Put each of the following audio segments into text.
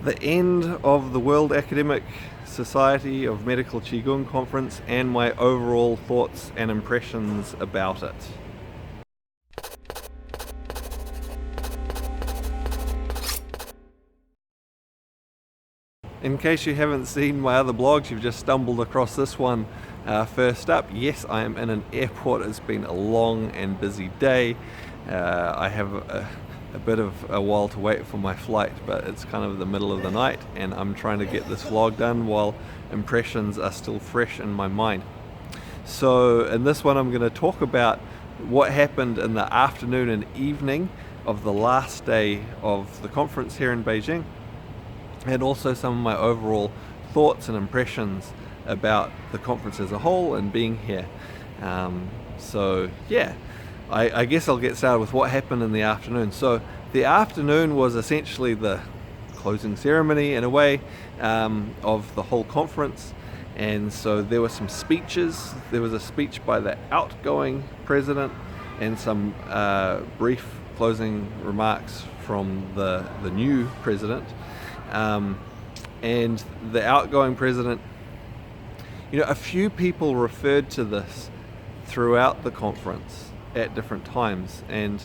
the end of the World Academic Society of Medical Qigong conference and my overall thoughts and impressions about it. In case you haven't seen my other blogs, you've just stumbled across this one first up. Yes, I am in an airport. It's been a long and busy day. I have a bit of a while to wait for my flight, but it's kind of the middle of the night and I'm trying to get this vlog done while impressions are still fresh in my mind. So in this one I'm going to talk about what happened in the afternoon and evening of the last day of the conference here in Beijing, and also some of my overall thoughts and impressions about the conference as a whole and being here. So yeah, I guess I'll get started with what happened in the afternoon. So the afternoon was essentially the closing ceremony in a way of the whole conference, and so there were some speeches. There was a speech by the outgoing president and some brief closing remarks from the new president. And the outgoing president, a few people referred to this throughout the conference at different times, and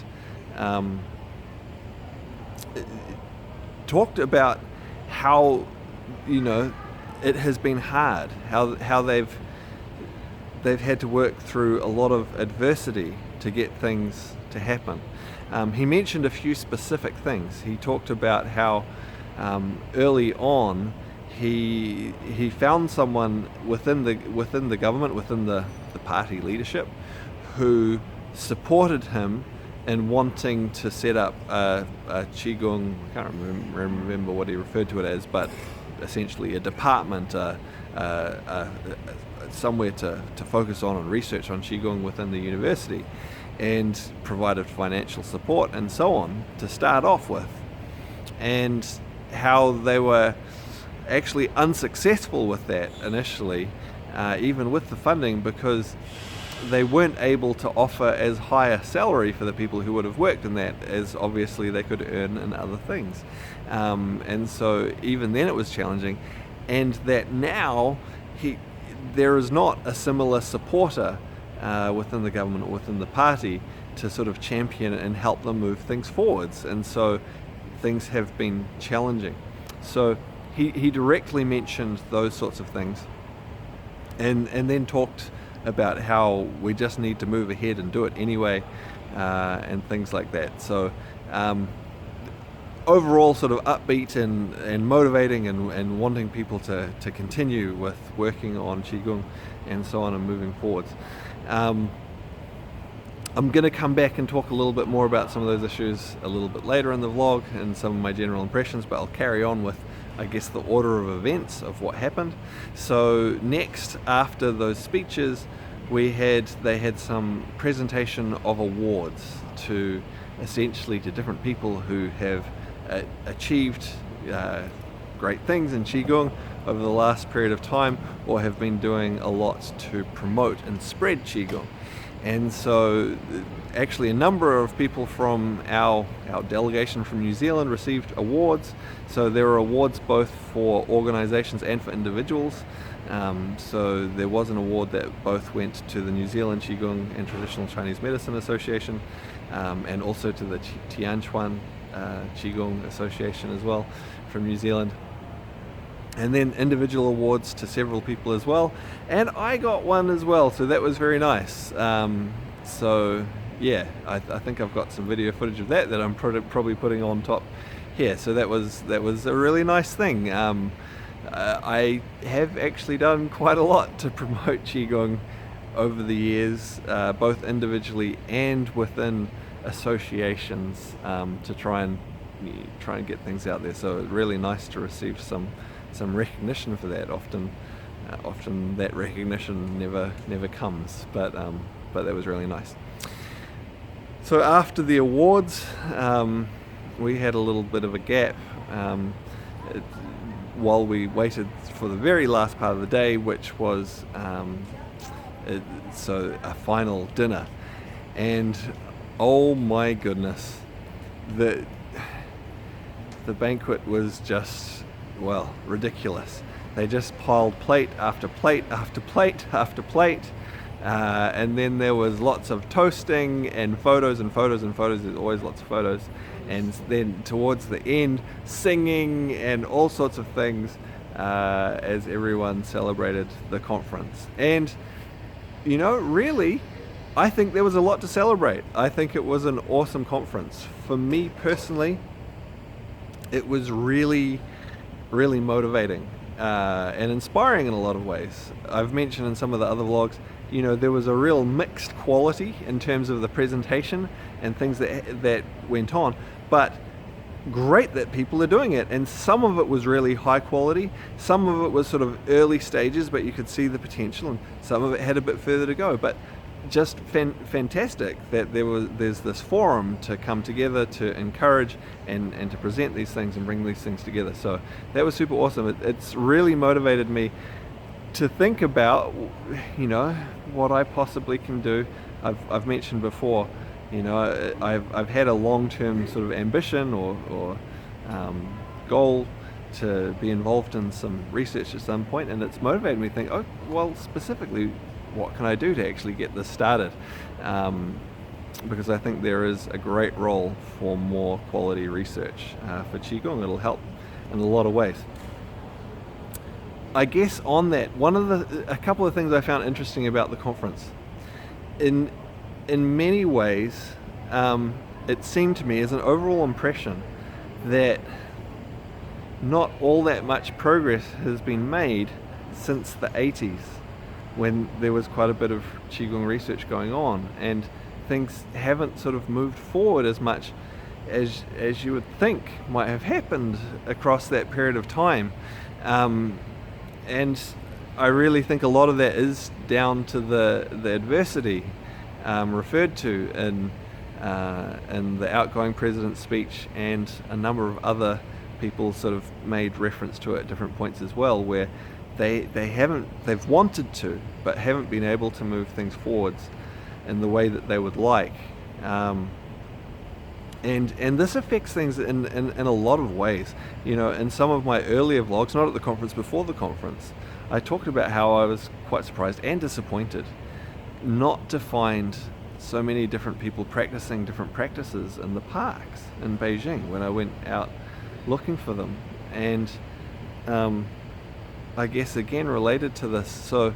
talked about how it has been hard, how they've had to work through a lot of adversity to get things to happen. He mentioned a few specific things. He talked about how early on he found someone within the government, within the party leadership, who supported him in wanting to set up a Qigong, I can't remember what he referred to it as, but essentially a department, somewhere to focus on research on Qigong within the university, and provided financial support and so on to start off with. And how they were actually unsuccessful with that initially, even with the funding, because they weren't able to offer as high a salary for the people who would have worked in that as obviously they could earn in other things. And so even then it was challenging, and that now there is not a similar supporter within the government or within the party to sort of champion and help them move things forwards, and so things have been challenging. So he directly mentioned those sorts of things, and then talked about how we just need to move ahead and do it anyway, and things like that. So overall sort of upbeat and motivating and wanting people to continue with working on Qigong and so on and moving forwards. I'm going to come back and talk a little bit more about some of those issues a little bit later in the vlog and some of my general impressions, but I'll carry on with, I guess, the order of events of what happened. So next, after those speeches, they had some presentation of awards to different people who have achieved great things in Qigong over the last period of time, or have been doing a lot to promote and spread Qigong. And so actually a number of people from our delegation from New Zealand received awards. So there were awards both for organizations and for individuals. So there was an award that both went to the New Zealand Qigong and Traditional Chinese Medicine Association, and also to the Tianquan Qigong Association as well from New Zealand. And then individual awards to several people as well, and I got one as well, so that was very nice. So yeah, I think I've got some video footage of that I'm probably putting on top here. So that was a really nice thing. I have actually done quite a lot to promote Qigong over the years, both individually and within associations, to try and get things out there. So it's really nice to receive some recognition for that. Often that recognition never comes, but that was really nice. So after the awards, we had a little bit of a gap while we waited for the very last part of the day, which was a final dinner. And oh my goodness, the banquet was just well, ridiculous. They just piled plate after plate after plate after plate. And then there was lots of toasting and photos and photos and photos. There's always lots of photos. And then towards the end, singing and all sorts of things as everyone celebrated the conference. And, really, I think there was a lot to celebrate. I think it was an awesome conference. For me personally, it was really, really motivating and inspiring in a lot of ways. I've mentioned in some of the other vlogs, there was a real mixed quality in terms of the presentation and things that went on, but great that people are doing it. And some of it was really high quality, some of it was sort of early stages, but you could see the potential, and some of it had a bit further to go. But just fantastic that there's this forum to come together to encourage and to present these things and bring these things together. So that was super awesome. It's really motivated me to think about, what I possibly can do. I've mentioned before, I've had a long-term sort of ambition or goal to be involved in some research at some point, and it's motivated me to think, specifically, what can I do to actually get this started? Because I think there is a great role for more quality research for Qigong. It'll help in a lot of ways. I guess on that, a couple of things I found interesting about the conference. In many ways, it seemed to me as an overall impression that not all that much progress has been made since the 80s, when there was quite a bit of Qigong research going on, and things haven't sort of moved forward as much as you would think might have happened across that period of time. And I really think a lot of that is down to the adversity referred to in the outgoing president's speech, and a number of other people sort of made reference to it at different points as well, where they've wanted to, but haven't been able to move things forwards in the way that they would like. And this affects things in a lot of ways. In some of my earlier vlogs, not at the conference, before the conference, I talked about how I was quite surprised and disappointed not to find so many different people practicing different practices in the parks in Beijing when I went out looking for them. And I guess again related to this, so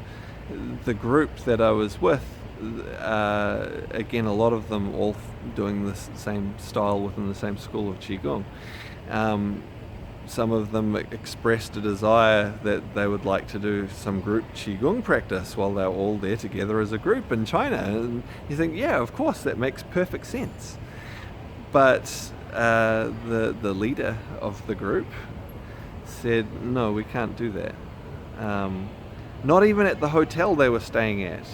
the group that I was with, again, a lot of them all doing the same style within the same school of Qigong. Some of them expressed a desire that they would like to do some group Qigong practice while they're all there together as a group in China. And you think, yeah, of course, that makes perfect sense. But the leader of the group said, no, we can't do that. Not even at the hotel they were staying at,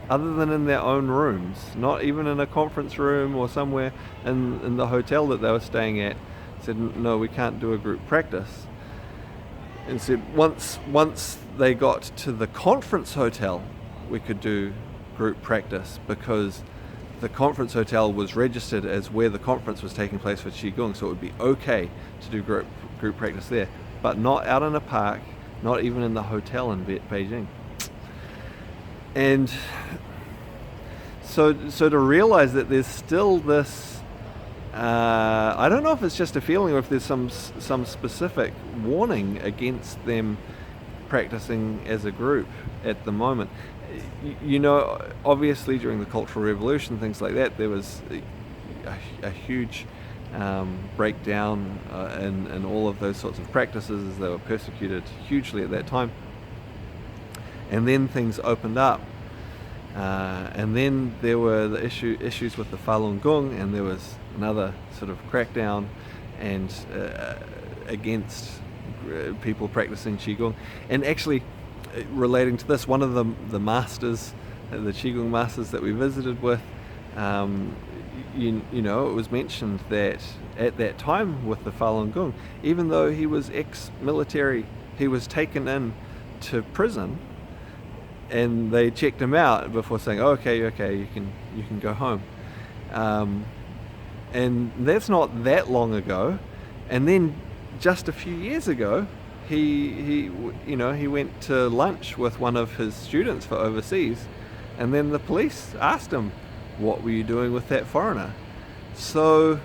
other than in their own rooms, not even in a conference room or somewhere in the hotel that they were staying at. Said, no, we can't do a group practice. And said once they got to the conference hotel, we could do group practice, because the conference hotel was registered as where the conference was taking place for Qigong, so it would be okay to do group practice there, but not out in a park, not even in the hotel in Beijing. And so to realize that there's still this, I don't know if it's just a feeling or if there's some specific warning against them practicing as a group at the moment. Obviously during the Cultural Revolution, things like that, there was a huge breakdown in all of those sorts of practices, as they were persecuted hugely at that time. And then things opened up, and then there were the issues with the Falun Gong, and there was another sort of crackdown and against people practicing Qigong. And actually, relating to this, one of the masters, the Qigong masters that we visited with, it was mentioned that at that time with the Falun Gong, even though he was ex-military, he was taken in to prison, and they checked him out before saying, okay, you can go home. And that's not that long ago. And then just a few years ago, he went to lunch with one of his students for overseas, and then the police asked him, "What were you doing with that foreigner?" So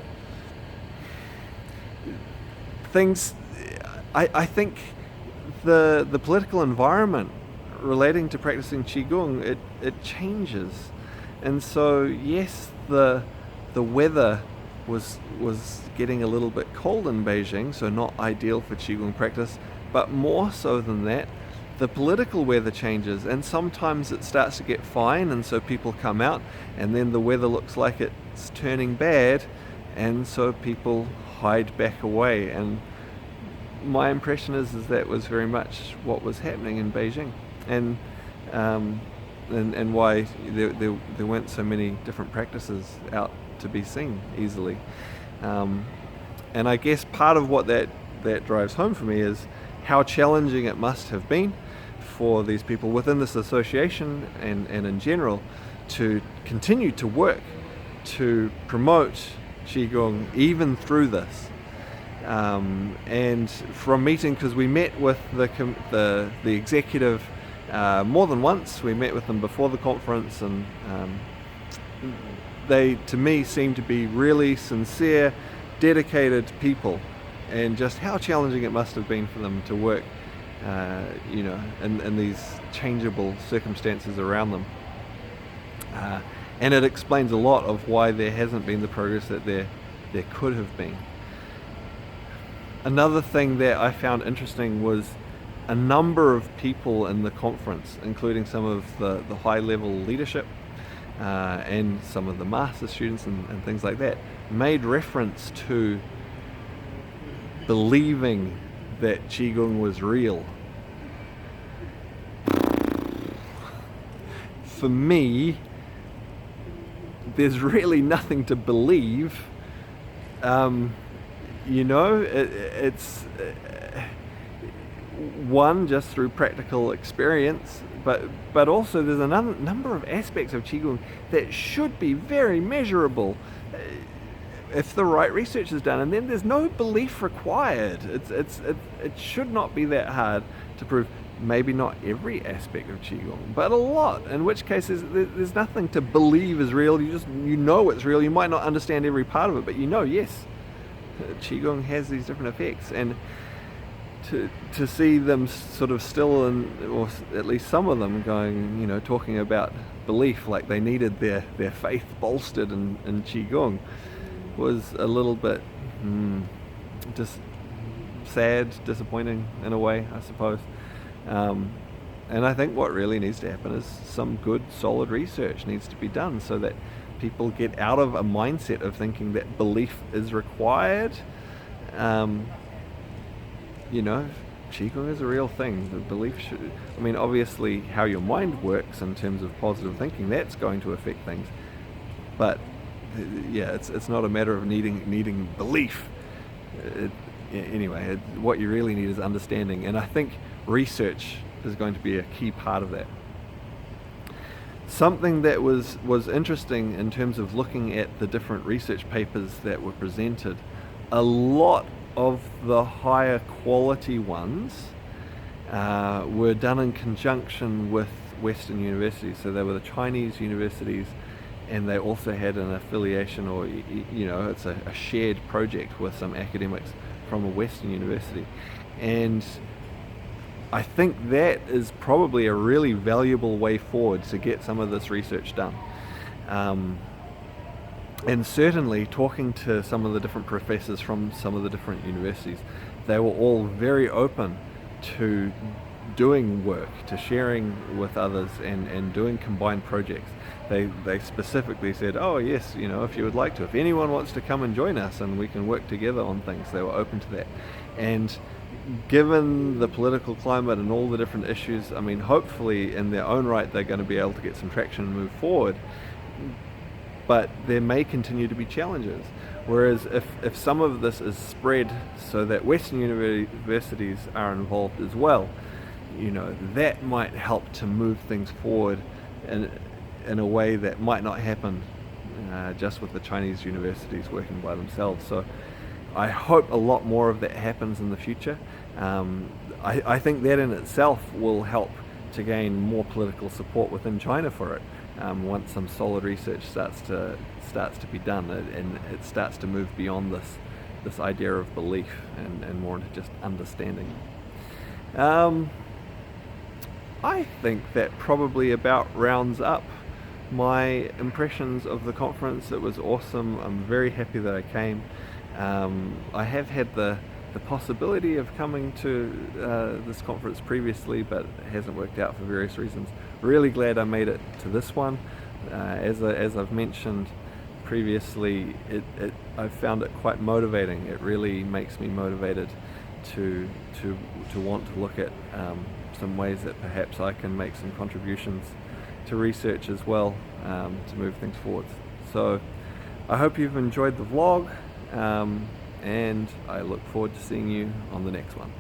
I think the political environment relating to practicing Qigong, it changes. And so yes, the weather was getting a little bit cold in Beijing, so not ideal for Qigong practice, but more so than that, the political weather changes, and sometimes it starts to get fine, and so people come out, and then the weather looks like it's turning bad, and so people hide back away. And my impression is that was very much what was happening in Beijing, and why there weren't so many different practices out to be seen easily. And I guess part of what that drives home for me is how challenging it must have been for these people within this association and in general to continue to work to promote Qigong even through this. And from meeting, because we met with the executive more than once, we met with them before the conference, and they, to me, seem to be really sincere, dedicated people, and just how challenging it must have been for them to work, in these changeable circumstances around them. And it explains a lot of why there hasn't been the progress that there could have been. Another thing that I found interesting was a number of people in the conference, including some of the high-level leadership and some of the master students and things like that, made reference to believing that Qigong was real. For me, there's really nothing to believe. It's one, just through practical experience, but also there's a number of aspects of Qigong that should be very measurable if the right research is done, and then there's no belief required. It should not be that hard to prove. Maybe not every aspect of Qigong, but a lot, in which case there's nothing to believe is real. You know it's real. You might not understand every part of it, but yes, Qigong has these different effects. And to see them sort of still, or at least some of them going, talking about belief like they needed their faith bolstered in Qigong, was a little bit just sad, disappointing in a way, I suppose. And I think what really needs to happen is some good, solid research needs to be done so that people get out of a mindset of thinking that belief is required. Qigong is a real thing. The belief should, obviously how your mind works in terms of positive thinking, that's going to affect things. But it's not a matter of needing belief. What you really need is understanding, and I think research is going to be a key part of that. Something that was interesting in terms of looking at the different research papers that were presented, a lot of the higher quality ones were done in conjunction with Western universities. So they were the Chinese universities, and they also had an affiliation, or it's a shared project with some academics from a Western university. And I think that is probably a really valuable way forward to get some of this research done. And certainly talking to some of the different professors from some of the different universities, they were all very open to doing work, to sharing with others and doing combined projects. They specifically said, oh yes, if you would like to, if anyone wants to come and join us and we can work together on things, they were open to that. And given the political climate and all the different issues, hopefully in their own right they're going to be able to get some traction and move forward. But there may continue to be challenges. Whereas if some of this is spread so that Western universities are involved as well, that might help to move things forward in a way that might not happen just with the Chinese universities working by themselves. So I hope a lot more of that happens in the future, I think that in itself will help to gain more political support within China for it. Once some solid research starts to be done, and it starts to move beyond this idea of belief and more into just understanding. I think that probably about rounds up my impressions of the conference. It was awesome. I'm very happy that I came. I have had the possibility of coming to this conference previously, but it hasn't worked out for various reasons. Really glad I made it to this one. As I've mentioned previously, I've found it quite motivating. It really makes me motivated to want to look at some ways that perhaps I can make some contributions to research as well, to move things forward. So I hope you've enjoyed the vlog, and I look forward to seeing you on the next one.